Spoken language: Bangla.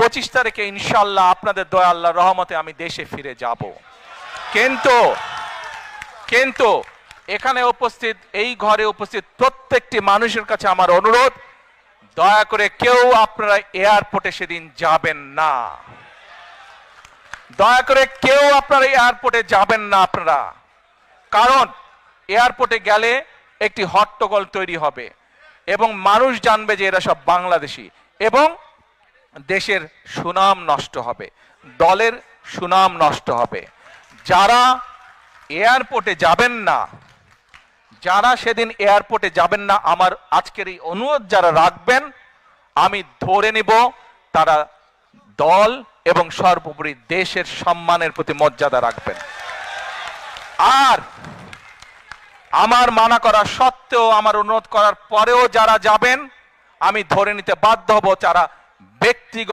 25 তারিখে ইনশাআল্লাহ আপনাদের দয়া আল্লাহর রহমতে আমি দেশে ফিরে যাব। কিন্তু এখানে উপস্থিত, এই ঘরে উপস্থিত প্রত্যেকটি মানুষের কাছে আমার অনুরোধ, দয়া করে কেউ আপনারা এয়ারপোর্টে সেদিন যাবেন না। দয়া করে কেউ আপনারা এয়ারপোর্টে যাবেন না আপনারা, কারণ এয়ারপোর্টে গেলে একটি হট্টগোল তৈরি হবে এবং মানুষ জানবে যে এরা সব বাংলাদেশি, এবং দেশের সুনাম নষ্ট হবে, দলের সুনাম নষ্ট হবে। যারা এয়ারপোর্টে যাবেন না, যারা সেদিন এয়ারপোর্টে যাবেন না, আমার আজকের এই অনুরোধ যারা রাখবেন, আমি ধরে নিব তারা দল এবং সর্বোপরি দেশের সম্মানের প্রতি মর্যাদা রাখবেন। আর আমার মানা করা সত্ত্বেও, আমার অনুরোধ করার পরেও যারা যাবেন, আমি ধরে নিতে বাধ্য হব তারা ব্যক্তিগত